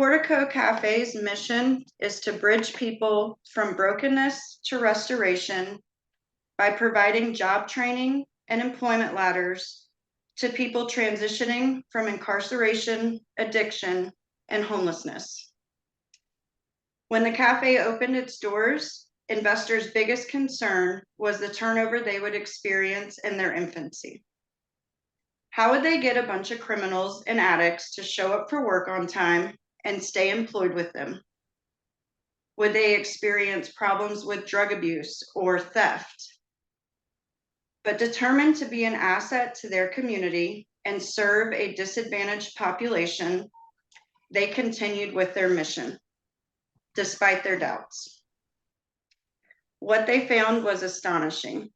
Portico Cafe's mission is to bridge people from brokenness to restoration by providing job training and employment ladders to people transitioning from incarceration, addiction, and homelessness. When the cafe opened its doors, investors' biggest concern was the turnover they would experience in their infancy. How would they get a bunch of criminals and addicts to show up for work on time and stay employed with them? Would they experience problems with drug abuse or theft? But determined to be an asset to their community and serve a disadvantaged population, they continued with their mission, despite their doubts. What they found was astonishing.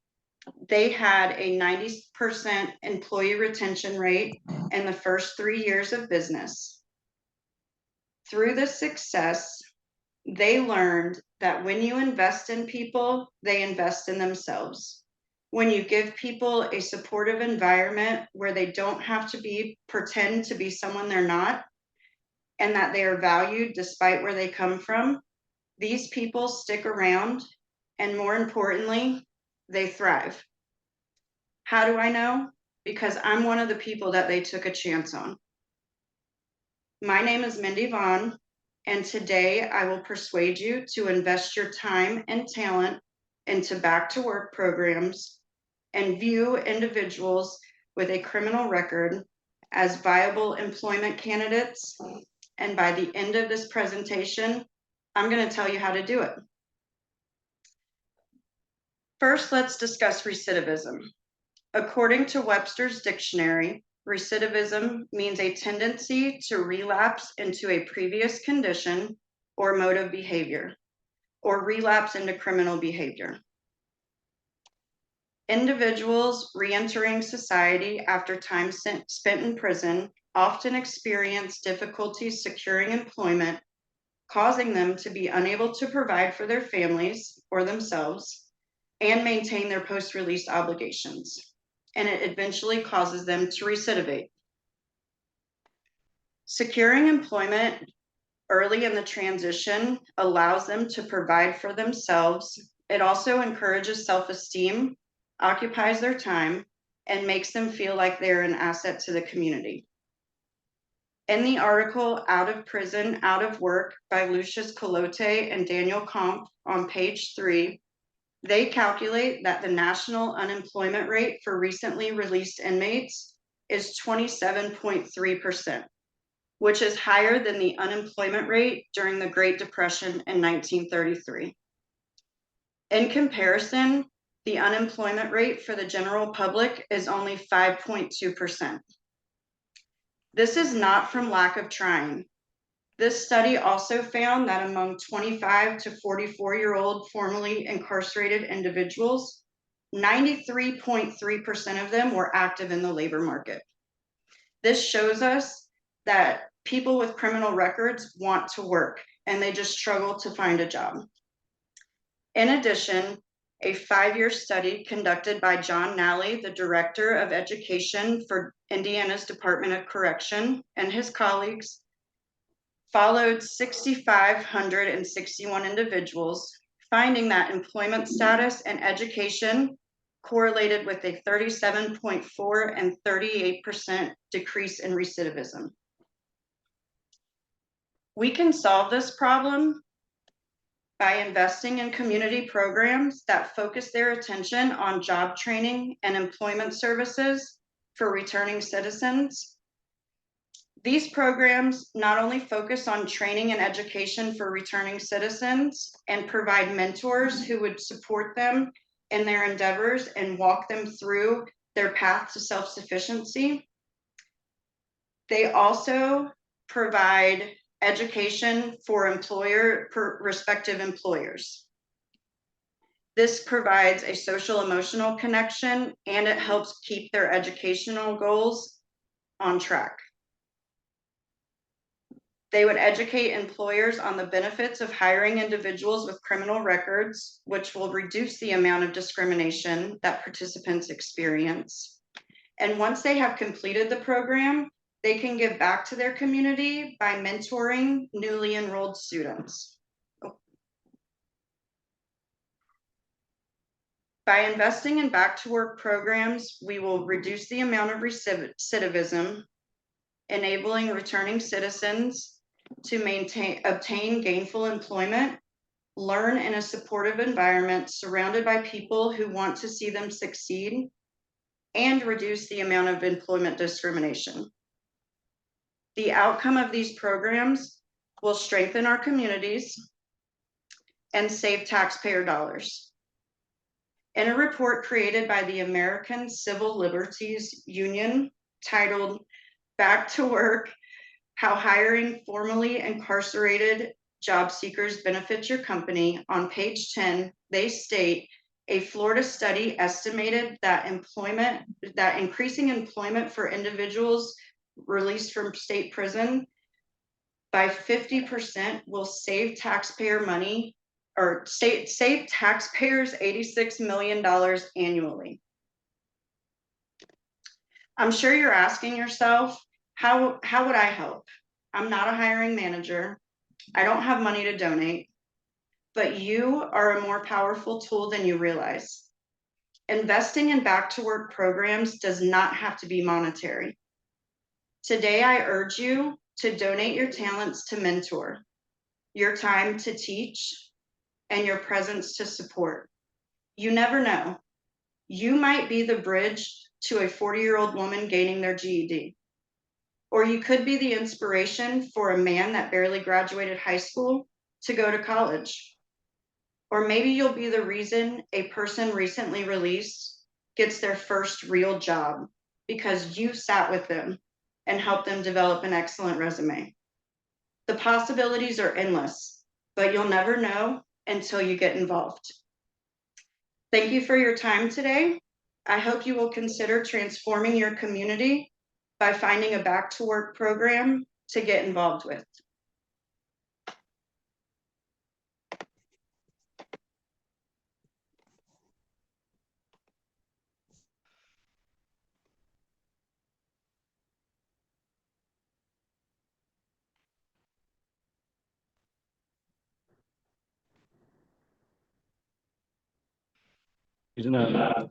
They had a 90% employee retention rate in the first 3 years of business. Through this success, they learned that when you invest in people, they invest in themselves. When you give people a supportive environment where they don't have to pretend to be someone they're not, and that they are valued despite where they come from, these people stick around, and more importantly, they thrive. How do I know? Because I'm one of the people that they took a chance on. My name is Mvaughan, and today I will persuade you to invest your time and talent into back-to-work programs and view individuals with a criminal record as viable employment candidates. And by the end of this presentation, I'm going to tell you how to do it. First, let's discuss recidivism. According to Webster's dictionary, recidivism means a tendency to relapse into a previous condition or mode of behavior, or relapse into criminal behavior. Individuals re-entering society after time spent in prison often experience difficulties securing employment, causing them to be unable to provide for their families or themselves and maintain their post-release obligations. And it eventually causes them to recidivate. Securing employment early in the transition allows them to provide for themselves. It also encourages self-esteem, occupies their time, and makes them feel like they're an asset to the community. In the article, Out of Prison, Out of Work by Lucius Colote and Daniel Comp on page 3, they calculate that the national unemployment rate for recently released inmates is 27.3%, which is higher than the unemployment rate during the Great Depression in 1933. In comparison, the unemployment rate for the general public is only 5.2%. This is not from lack of trying. This study also found that among 25 to 44-year-old formerly incarcerated individuals, 93.3% of them were active in the labor market. This shows us that people with criminal records want to work and they just struggle to find a job. In addition, a 5-year study conducted by John Nally, the Director of Education for Indiana's Department of Correction, and his colleagues followed 6,561 individuals, finding that employment status and education correlated with a 37.4% and 38% decrease in recidivism. We can solve this problem by investing in community programs that focus their attention on job training and employment services for returning citizens. These programs not only focus on training and education for returning citizens and provide mentors who would support them in their endeavors and walk them through their path to self-sufficiency, they also provide education for respective employers. This provides a social emotional connection, and it helps keep their educational goals on track. They would educate employers on the benefits of hiring individuals with criminal records, which will reduce the amount of discrimination that participants experience. And once they have completed the program, they can give back to their community by mentoring newly enrolled students. By investing in back to work programs, we will reduce the amount of recidivism, enabling returning citizens to obtain gainful employment, learn in a supportive environment surrounded by people who want to see them succeed, and reduce the amount of employment discrimination. The outcome of these programs will strengthen our communities and save taxpayer dollars. In a report created by the American Civil Liberties Union titled Back to Work, How Hiring Formerly Incarcerated Job Seekers Benefits Your Company, on page 10, they state a Florida study estimated that increasing employment for individuals released from state prison by 50% will save taxpayer money, or save taxpayers $86 million annually. I'm sure you're asking yourself, how would I help? I'm not a hiring manager. I don't have money to donate, but you are a more powerful tool than you realize. Investing in back to work programs does not have to be monetary. Today, I urge you to donate your talents to mentor, your time to teach, and your presence to support. You never know. You might be the bridge to a 40-year-old woman gaining their GED. Or you could be the inspiration for a man that barely graduated high school to go to college. Or maybe you'll be the reason a person recently released gets their first real job because you sat with them and helped them develop an excellent resume. The possibilities are endless, but you'll never know until you get involved. Thank you for your time today. I hope you will consider transforming your community by finding a back to work program to get involved with. Isn't that